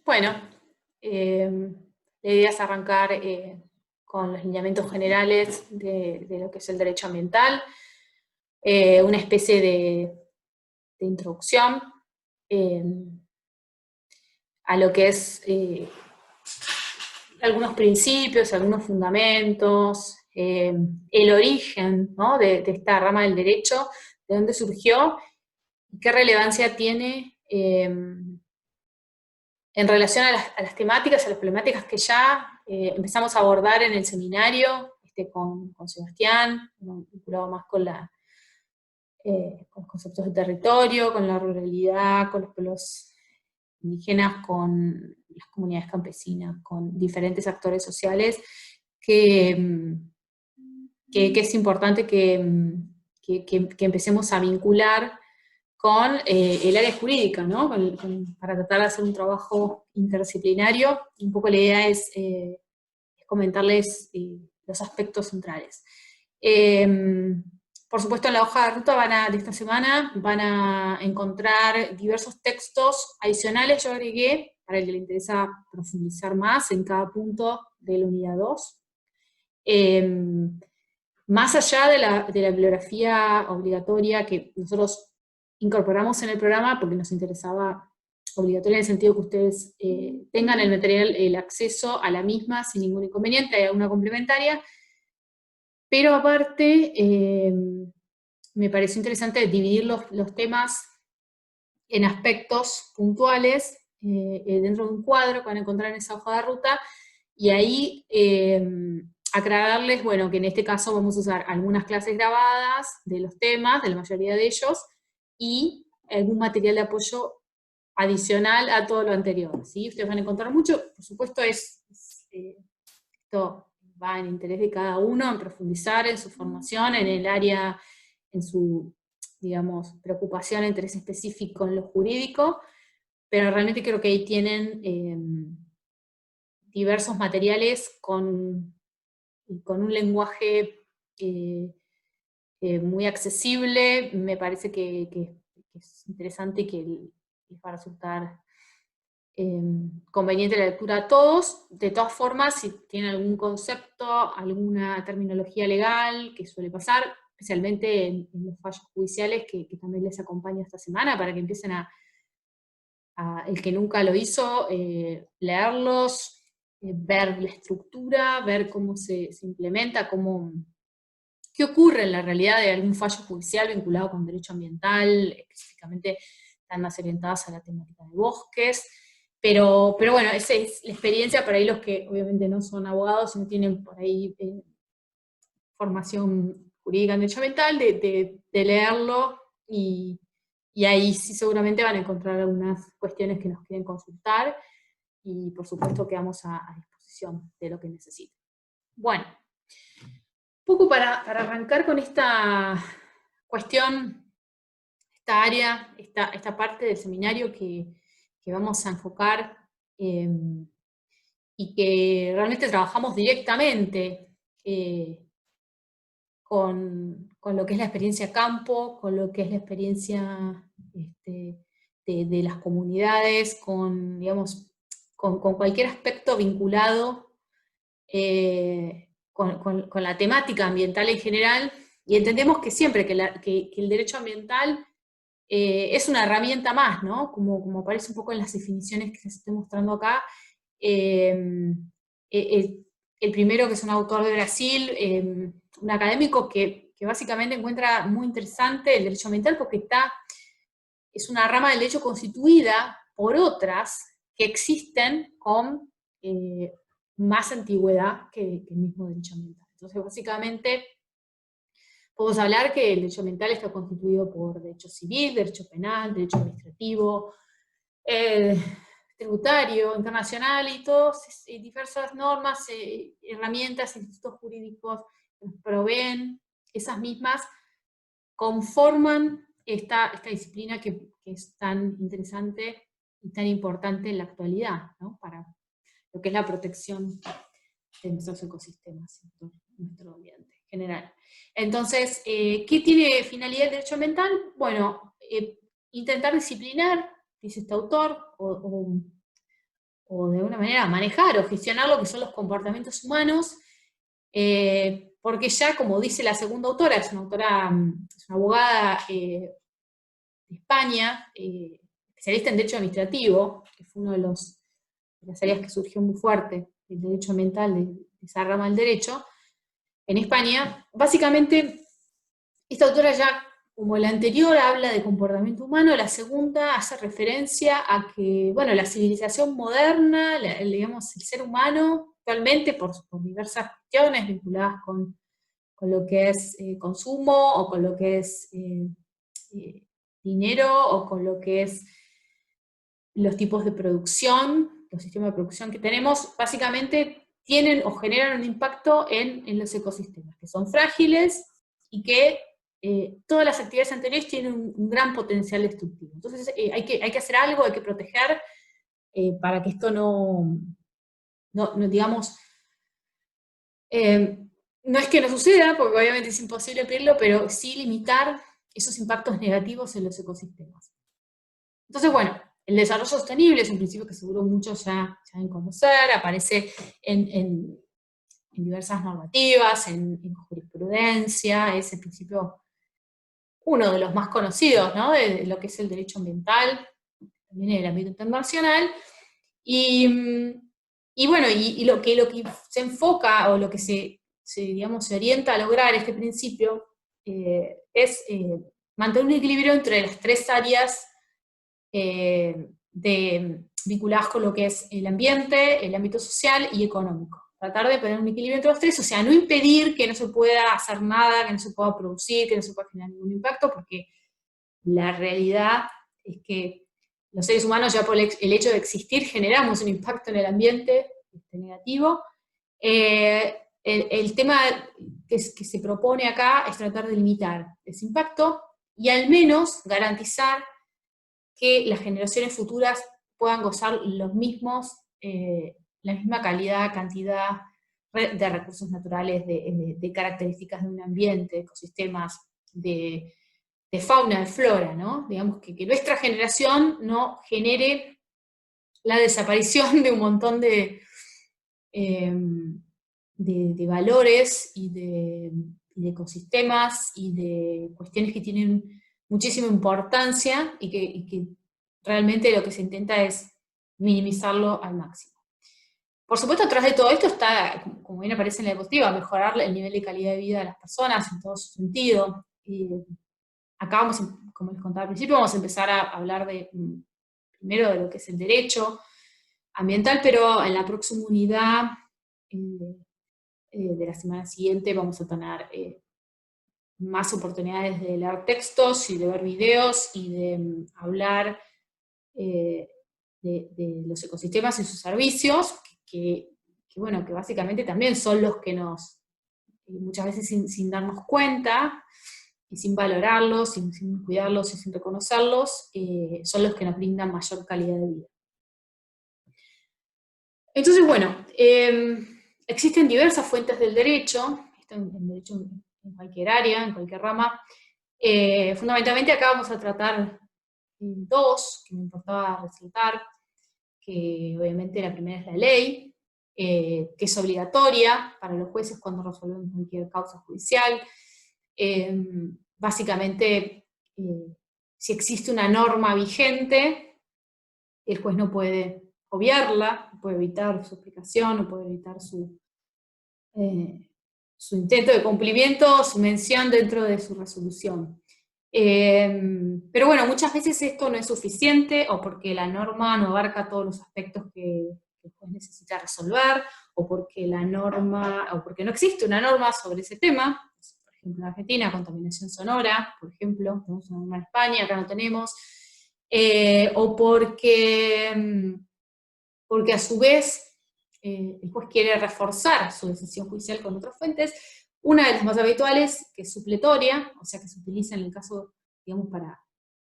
Bueno, la idea es arrancar con los lineamientos generales de lo que es el derecho ambiental, una especie de introducción eh, a lo que es algunos principios, algunos fundamentos, el origen, ¿no?, de esta rama del derecho, de dónde surgió y qué relevancia tiene en relación a las temáticas, a las problemáticas que ya empezamos a abordar en el seminario con Sebastián, vinculado más con los conceptos de territorio, con la ruralidad, con los pueblos indígenas, con las comunidades campesinas, con diferentes actores sociales, que, que es importante que empecemos a vincular con el área jurídica, ¿no? Para tratar de hacer un trabajo interdisciplinario. Un poco la idea es comentarles los aspectos centrales. Por supuesto, en la hoja de ruta de esta semana van a encontrar diversos textos adicionales. Yo agregué, para el que le interesa profundizar más en cada punto de la unidad 2. Más allá de la bibliografía obligatoria que nosotros incorporamos en el programa porque nos interesaba obligatoria en el sentido que ustedes tengan el material, el acceso a la misma sin ningún inconveniente, hay una complementaria, pero aparte me pareció interesante dividir los temas en aspectos puntuales dentro de un cuadro que van a encontrar en esa hoja de ruta, y ahí aclararles, bueno, que en este caso vamos a usar algunas clases grabadas de los temas, de la mayoría de ellos, y algún material de apoyo adicional a todo lo anterior, ¿sí? Ustedes van a encontrar mucho, por supuesto esto va en interés de cada uno, en profundizar en su formación, en el área, en su, digamos, preocupación, interés específico en lo jurídico, pero realmente creo que ahí tienen diversos materiales con un lenguaje muy accesible. Me parece que es interesante y que les va a resultar conveniente la lectura a todos. De todas formas, si tienen algún concepto, alguna terminología legal, que suele pasar, especialmente en los fallos judiciales, que también les acompaña esta semana, para que empiecen el que nunca lo hizo, leerlos, ver la estructura, ver cómo se implementa, qué ocurre en la realidad de algún fallo judicial vinculado con derecho ambiental. Específicamente están más orientadas a la temática de bosques, pero bueno, esa es la experiencia para ahí los que obviamente no son abogados y no tienen por ahí formación jurídica en derecho ambiental, de leerlo, y ahí sí seguramente van a encontrar algunas cuestiones que nos quieren consultar, y por supuesto quedamos a disposición de lo que necesiten. Bueno, un poco para arrancar con esta cuestión, esta área, esta parte del seminario que vamos a enfocar y que realmente trabajamos directamente con lo que es la experiencia campo, con lo que es la experiencia de las comunidades, digamos, con cualquier aspecto vinculado con la temática ambiental en general, y entendemos que siempre que el derecho ambiental es una herramienta más, ¿no? Como aparece un poco en las definiciones que les estoy mostrando acá. El primero, que es un autor de Brasil, un académico que básicamente encuentra muy interesante el derecho ambiental porque es una rama del derecho constituida por otras que existen con más antigüedad que el mismo derecho ambiental. Entonces, básicamente, podemos hablar que el derecho ambiental está constituido por derecho civil, derecho penal, derecho administrativo, tributario, internacional, y todas diversas normas, herramientas, institutos jurídicos que nos proveen esas mismas, conforman esta disciplina que es tan interesante y tan importante en la actualidad, ¿no? Para lo que es la protección de nuestros ecosistemas, nuestro ambiente en general. Entonces, ¿qué tiene finalidad el derecho ambiental? Bueno, intentar disciplinar, dice este autor, o de alguna manera manejar o gestionar lo que son los comportamientos humanos, porque ya, como dice la segunda autora, es una autora, es una abogada de España, especialista en derecho administrativo, que fue una de las áreas que surgió muy fuerte, el derecho ambiental de esa rama del derecho, en España. Básicamente, esta autora ya, como la anterior, habla de comportamiento humano, la segunda hace referencia a que, bueno, la civilización moderna, digamos, el ser humano, actualmente, por diversas cuestiones vinculadas con lo que es consumo, o con lo que es dinero, o con lo que es los tipos de producción, los sistemas de producción que tenemos, básicamente tienen o generan un impacto en los ecosistemas, que son frágiles y que todas las actividades anteriores tienen un gran potencial destructivo. Entonces hay que hacer algo, hay que proteger para que esto no digamos, no es que no suceda, porque obviamente es imposible pedirlo, pero sí limitar esos impactos negativos en los ecosistemas. Entonces, bueno, el desarrollo sostenible es un principio que seguro muchos ya deben conocer, aparece en diversas normativas, en jurisprudencia, es el principio, uno de los más conocidos, ¿no? De lo que es el derecho ambiental, también en el ámbito internacional, y, y bueno, y lo que se enfoca, o lo que digamos, se orienta a lograr este principio, es mantener un equilibrio entre las tres áreas vinculadas con lo que es el ambiente, el ámbito social y económico. Tratar de poner un equilibrio entre los tres, o sea, no impedir que no se pueda hacer nada, que no se pueda producir, que no se pueda generar ningún impacto, porque la realidad es que los seres humanos, ya por el hecho de existir, generamos un impacto en el ambiente negativo. El tema que se propone acá es tratar de limitar ese impacto y al menos garantizar que las generaciones futuras puedan gozar la misma calidad, cantidad de recursos naturales, de características de un ambiente, ecosistemas, de fauna, de flora, ¿no? Digamos que nuestra generación no genere la desaparición de un montón de valores y de ecosistemas y de cuestiones que tienen muchísima importancia y que realmente lo que se intenta es minimizarlo al máximo. Por supuesto, atrás de todo esto está, como bien aparece en la diapositiva, mejorar el nivel de calidad de vida de las personas en todo su sentido. Y acá vamos, como les contaba al principio, vamos a empezar a hablar primero de lo que es el derecho ambiental, pero en la próxima unidad de la semana siguiente vamos a tener más oportunidades de leer textos y de ver videos y de hablar de los ecosistemas y sus servicios, bueno, que básicamente también son los que muchas veces sin darnos cuenta, y sin valorarlos, sin cuidarlos y sin reconocerlos, son los que nos brindan mayor calidad de vida. Entonces, bueno, existen diversas fuentes del derecho, esto en derecho en cualquier área, en cualquier rama. Fundamentalmente acá vamos a tratar dos que me importaba resaltar, que obviamente la primera es la ley, que es obligatoria para los jueces cuando resuelven cualquier causa judicial. Básicamente, si existe una norma vigente, el juez no puede obviarla, no puede evitar su aplicación, no puede evitar su intento de cumplimiento, su mención dentro de su resolución. Pero bueno, muchas veces esto no es suficiente, o porque la norma no abarca todos los aspectos que el juez necesita resolver, o porque no existe una norma sobre ese tema. Por ejemplo, en Argentina, contaminación sonora, por ejemplo, tenemos una norma en España, acá no tenemos, o porque a su vez el juez quiere reforzar su decisión judicial con otras fuentes. Una de las más habituales, que es supletoria, o sea que se utiliza en el caso, digamos, para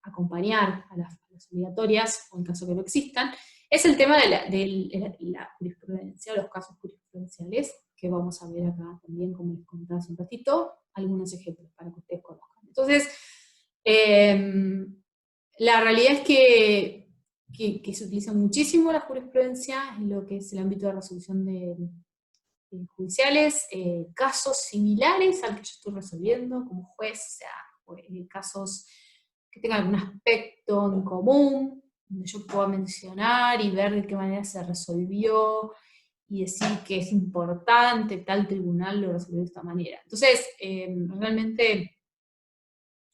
acompañar a las obligatorias, o en caso que no existan, es el tema de la jurisprudencia, o los casos jurisprudenciales, que vamos a ver acá también, como les contaba hace un ratito, algunos ejemplos para que ustedes conozcan. Entonces, la realidad es que que se utiliza muchísimo la jurisprudencia en lo que es el ámbito de resolución de judiciales, casos similares al que yo estoy resolviendo como juez, o sea, casos que tengan algún aspecto en común, donde yo pueda mencionar y ver de qué manera se resolvió, y decir que es importante, tal tribunal lo resolvió de esta manera. Entonces, realmente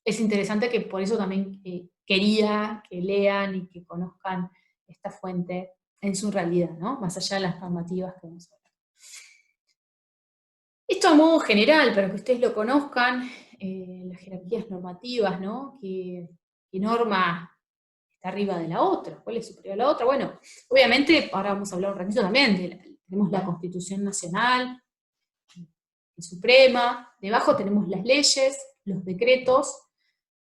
es interesante, que por eso también quería que lean y que conozcan esta fuente en su realidad, ¿no? Más allá de las normativas que vamos a ver. Esto a modo general, para que ustedes lo conozcan, las jerarquías normativas, ¿no? ¿Qué norma está arriba de la otra? ¿Cuál es superior a la otra? Bueno, obviamente, ahora vamos a hablar un ratito también, tenemos la Constitución Nacional, la Suprema, debajo tenemos las leyes, los decretos,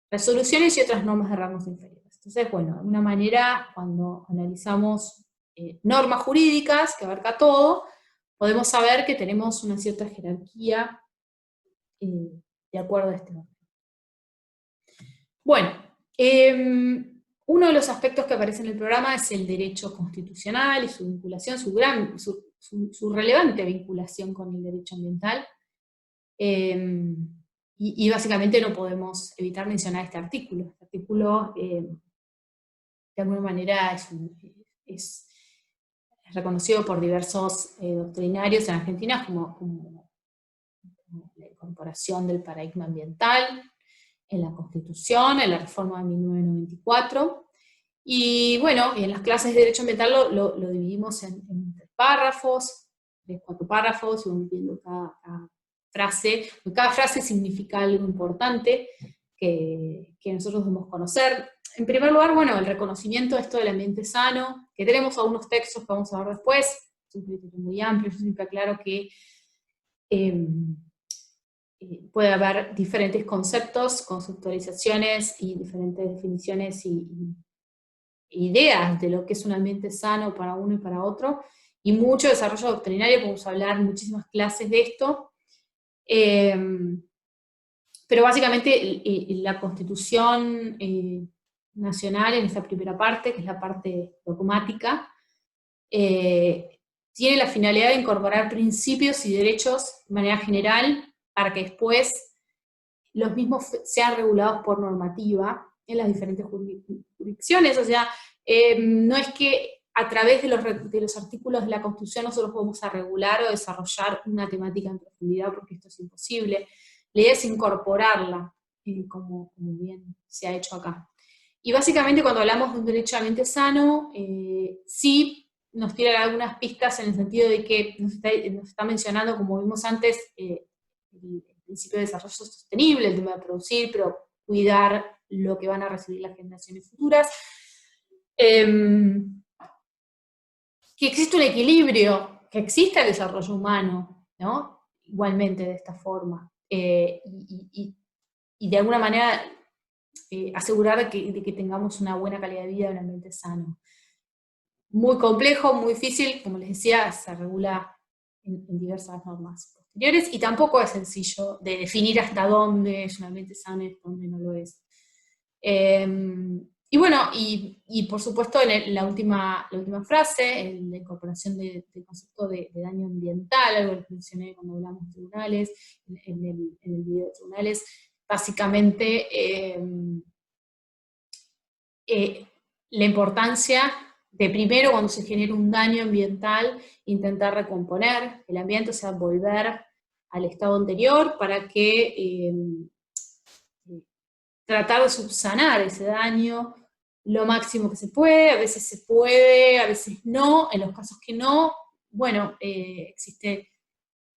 resoluciones y otras normas de rangos inferiores. Entonces, bueno, de alguna manera, cuando analizamos normas jurídicas, que abarca todo, podemos saber que tenemos una cierta jerarquía de acuerdo a este orden. Bueno, uno de los aspectos que aparece en el programa es el derecho constitucional y su vinculación, su relevante vinculación con el derecho ambiental. Y básicamente no podemos evitar mencionar este artículo. Este artículo, de alguna manera, es reconocido por diversos doctrinarios en Argentina como la incorporación del paradigma ambiental en la Constitución, en la reforma de 1994. Y bueno, en las clases de Derecho Ambiental lo dividimos en 3 párrafos, 3, 4 párrafos, y vamos viendo cada frase. Cada frase significa algo importante que nosotros debemos conocer. En primer lugar, bueno, el reconocimiento de esto del ambiente sano, que tenemos algunos textos que vamos a ver después, es un criterio muy amplio. Yo siempre aclaro que puede haber diferentes conceptos, conceptualizaciones y diferentes definiciones y ideas de lo que es un ambiente sano para uno y para otro, y mucho desarrollo doctrinario, podemos hablar muchísimas clases de esto, pero básicamente la Constitución Nacional, en esta primera parte, que es la parte dogmática, tiene la finalidad de incorporar principios y derechos de manera general, para que después los mismos sean regulados por normativa en las diferentes jurisdicciones. O sea, no es que a través de los artículos de la Constitución nosotros vamos a regular o desarrollar una temática en profundidad, porque esto es imposible. La idea es incorporarla, como bien se ha hecho acá. Y básicamente, cuando hablamos de un derecho a ambiente sano, sí nos tiran algunas pistas, en el sentido de que nos está mencionando, como vimos antes, el principio de desarrollo sostenible, el tema de producir, pero cuidar lo que van a recibir las generaciones futuras. Que existe un equilibrio, que existe el desarrollo humano, ¿no? Igualmente de esta forma. Y de alguna manera asegurar de que tengamos una buena calidad de vida, un ambiente sano. Muy complejo, muy difícil, como les decía, se regula en diversas normas posteriores, y tampoco es sencillo de definir hasta dónde es un ambiente sano y hasta dónde no lo es. Y bueno, y por supuesto, en la última frase, la incorporación del concepto de daño ambiental, algo que mencioné cuando hablamos de tribunales, en el video de tribunales, básicamente la importancia de, primero, cuando se genera un daño ambiental, intentar recomponer el ambiente, o sea, volver al estado anterior, para que tratar de subsanar ese daño lo máximo que se puede. A veces no. En los casos que no, bueno, existe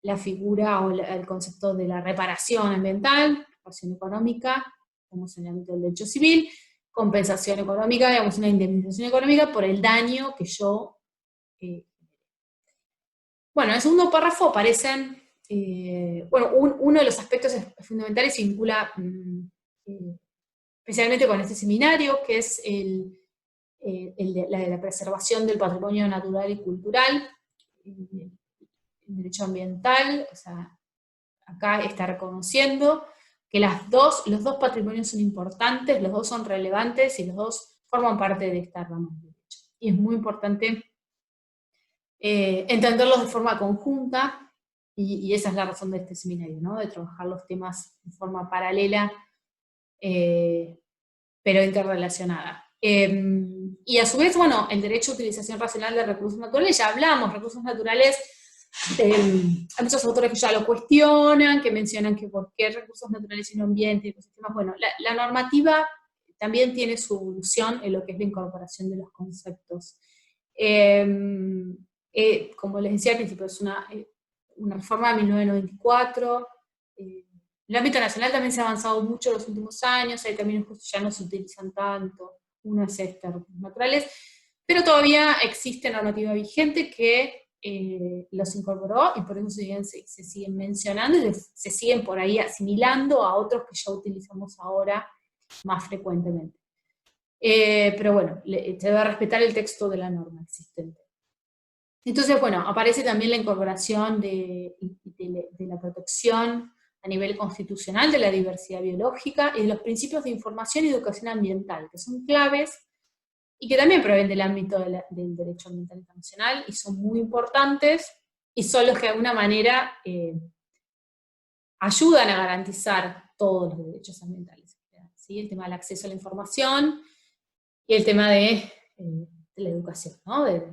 la figura o el concepto de la reparación ambiental, reparación económica, como en el ámbito del derecho civil, compensación económica, digamos, una indemnización económica por el daño que yo bueno, en el segundo párrafo aparecen, bueno, uno de los aspectos fundamentales se vincula especialmente con este seminario, que es la de la preservación del patrimonio natural y cultural, el derecho ambiental. O sea, acá está reconociendo que los dos patrimonios son importantes, los dos son relevantes, y los dos forman parte de esta rama del derecho. Y es muy importante entenderlos de forma conjunta, y esa es la razón de este seminario, ¿no? De trabajar los temas de forma paralela, pero interrelacionada. Y a su vez, bueno, el derecho a utilización racional de recursos naturales, ya hablamos, recursos naturales, hay muchos autores que ya lo cuestionan, que mencionan que por qué recursos naturales y no ambiente, ecosistemas. Bueno, la normativa también tiene su evolución en lo que es la incorporación de los conceptos. Como les decía al principio, es una reforma de 1994, en el ámbito nacional también se ha avanzado mucho en los últimos años, hay caminos que ya no se utilizan tanto, uno es recursos naturales, pero todavía existe normativa vigente que los incorporó, y por eso se siguen mencionando, y se siguen por ahí asimilando a otros que ya utilizamos ahora más frecuentemente. Pero bueno, se debe respetar el texto de la norma existente. Entonces, bueno, aparece también la incorporación de la protección a nivel constitucional de la diversidad biológica y de los principios de información y educación ambiental, que son claves y que también provienen del ámbito del derecho ambiental internacional, y son muy importantes, y son los que de alguna manera ayudan a garantizar todos los derechos ambientales, ¿sí? El tema del acceso a la información y el tema de la educación, ¿no? De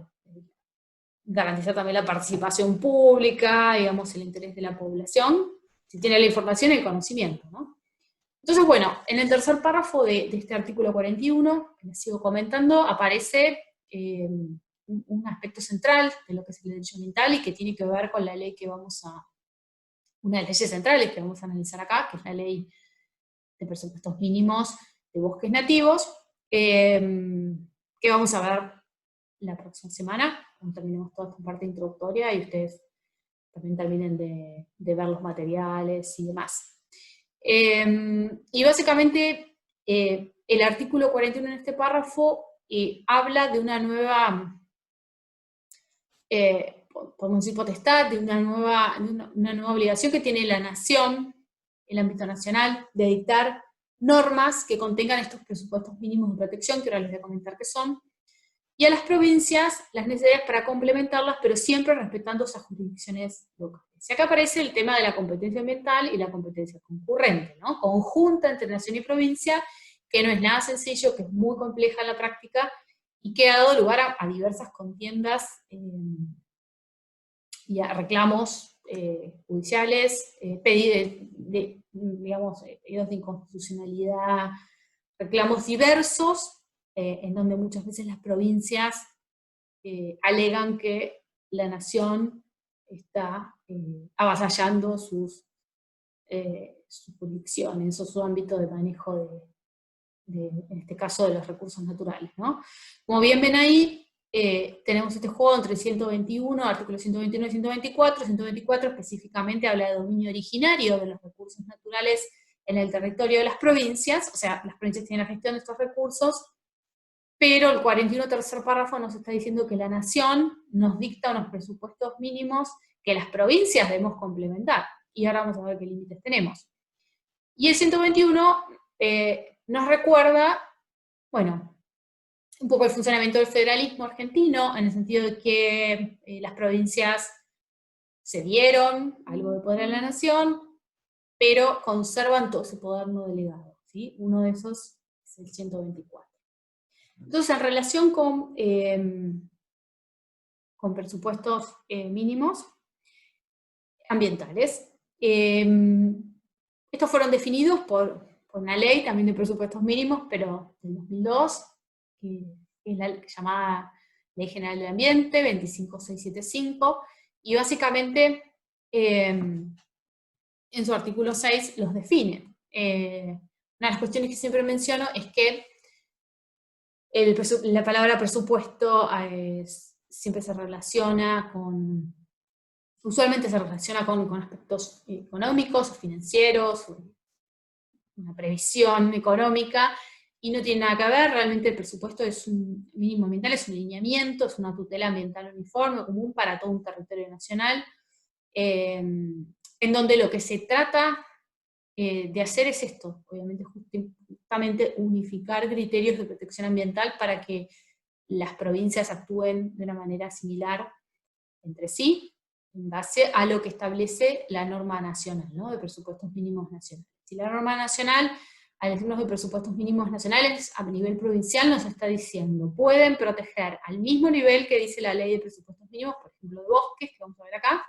garantizar también la participación pública, digamos, el interés de la población, si tiene la información y el conocimiento, ¿no? Entonces, bueno, en el tercer párrafo de este artículo 41, que les sigo comentando, aparece un aspecto central de lo que es el derecho ambiental y que tiene que ver con la ley que una de las leyes centrales que vamos a analizar acá, que es la ley de presupuestos mínimos de bosques nativos, que vamos a ver la próxima semana, cuando terminemos toda esta parte introductoria y ustedes también terminen de ver los materiales y demás. Y básicamente el artículo 41 en este párrafo habla de una nueva, podemos decir potestad, de una nueva obligación que tiene la nación, el ámbito nacional, de dictar normas que contengan estos presupuestos mínimos de protección, que ahora les voy a comentar qué son, y a las provincias las necesarias para complementarlas, pero siempre respetando esas jurisdicciones locales. Y acá aparece el tema de la competencia ambiental y la competencia concurrente, ¿no? Conjunta entre nación y provincia, que no es nada sencillo, que es muy compleja en la práctica, y que ha dado lugar a diversas contiendas y a reclamos judiciales, digamos, pedidos de inconstitucionalidad, reclamos diversos, en donde muchas veces las provincias alegan que la nación está avasallando sus jurisdicciones o su ámbito de manejo en este caso, de los recursos naturales, ¿no? Como bien ven ahí, tenemos este juego entre 121, artículos 121 y 124. 124 específicamente habla de dominio originario de los recursos naturales en el territorio de las provincias, o sea, las provincias tienen la gestión de estos recursos, pero el 41 tercer párrafo nos está diciendo que la nación nos dicta unos presupuestos mínimos que las provincias debemos complementar, y ahora vamos a ver qué límites tenemos. Y el 121 nos recuerda, bueno, un poco el funcionamiento del federalismo argentino, en el sentido de que las provincias cedieron algo de poder a la nación, pero conservan todo ese poder no delegado, ¿sí? Uno de esos es el 124. Entonces, en relación con presupuestos mínimos ambientales, estos fueron definidos por una ley también de presupuestos mínimos, pero del 2002, que es la llamada Ley General del Ambiente, 25675, y básicamente en su artículo 6 los define. Una de las cuestiones que siempre menciono es que la palabra presupuesto siempre se relaciona usualmente se relaciona con aspectos económicos o financieros, una previsión económica, y no tiene nada que ver. Realmente el presupuesto es un mínimo ambiental, es un lineamiento, es una tutela ambiental uniforme, común para todo un territorio nacional, en donde lo que se trata de hacer es esto, obviamente justamente unificar criterios de protección ambiental para que las provincias actúen de una manera similar entre sí, en base a lo que establece la norma nacional, ¿no? De presupuestos mínimos nacionales. Si la norma nacional, al decirnos de presupuestos mínimos nacionales, a nivel provincial nos está diciendo, pueden proteger al mismo nivel que dice la ley de presupuestos mínimos, por ejemplo, de bosques, que vamos a ver acá,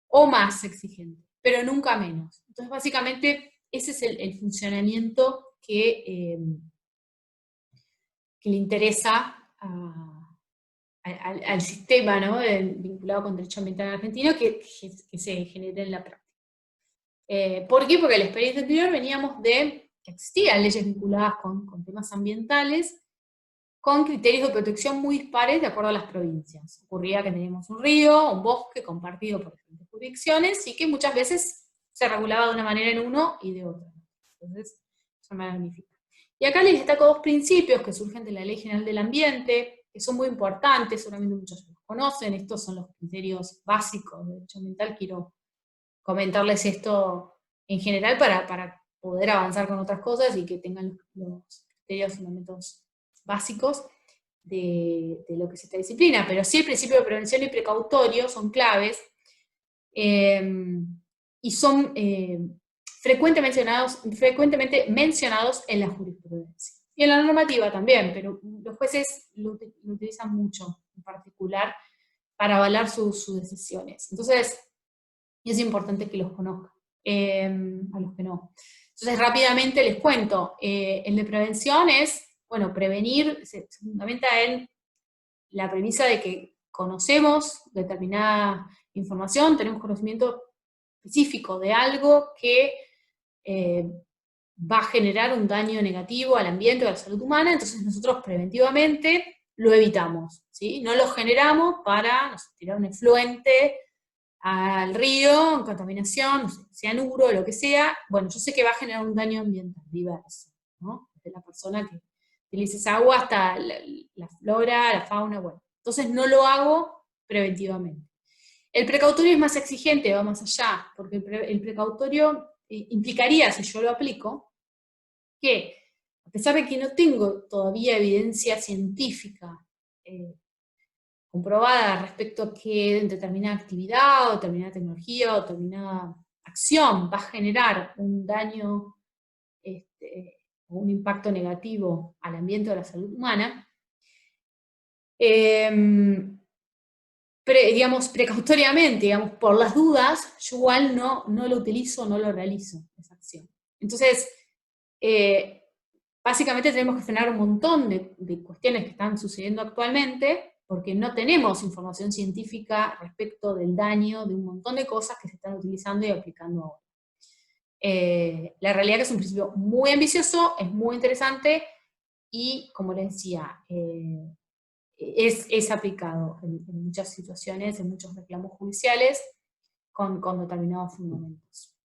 o más exigente, pero nunca menos. Entonces, básicamente, ese es el funcionamiento que le interesa al sistema, ¿no? Vinculado con derecho ambiental argentino que se genere en la práctica. ¿Por qué? Porque la experiencia anterior veníamos de que existían leyes vinculadas con temas ambientales, con criterios de protección muy dispares de acuerdo a las provincias. Ocurría que teníamos un río, un bosque compartido por diferentes jurisdicciones, y que muchas veces se regulaba de una manera en uno y de otra. Entonces, eso me magnifica. Y acá les destaco dos principios que surgen de la Ley General del Ambiente, que son muy importantes, seguramente muchos los conocen. Estos son los criterios básicos de derecho ambiental. Quiero comentarles esto en general para poder avanzar con otras cosas y que tengan los criterios fundamentos básicos de lo que es esta disciplina. Pero sí, el principio de prevención y precautorio son claves, y son frecuentemente mencionados en la jurisprudencia. Y en la normativa también, pero los jueces lo utilizan mucho, en particular, para avalar sus decisiones. Entonces, es importante que los conozcan, a los que no. Entonces, rápidamente les cuento. El de prevención es, bueno, prevenir se fundamenta en la premisa de que conocemos determinada información, tenemos conocimiento específico de algo que va a generar un daño negativo al ambiente o a la salud humana, entonces nosotros preventivamente lo evitamos, ¿sí? No lo generamos para, no sé, tirar un efluente al río, contaminación, no sé, cianuro, lo que sea. Bueno, yo sé que va a generar un daño ambiental diverso, ¿no? Desde la persona que utiliza esa agua hasta la flora, la fauna, bueno. Entonces no lo hago preventivamente. El precautorio es más exigente, va más allá, porque el precautorio implicaría, si yo lo aplico, que a pesar de que no tengo todavía evidencia científica comprobada respecto a que determinada actividad, o determinada tecnología, o determinada acción va a generar un daño o un impacto negativo al ambiente o a la salud humana, digamos, precautoriamente, digamos, por las dudas, yo igual no lo utilizo, no lo realizo, esa acción. Entonces, básicamente tenemos que frenar un montón de cuestiones que están sucediendo actualmente, porque no tenemos información científica respecto del daño de un montón de cosas que se están utilizando y aplicando ahora. La realidad es que es un principio muy ambicioso, es muy interesante, y como les decía, es aplicado en muchas situaciones, en muchos reclamos judiciales, con determinados fundamentos.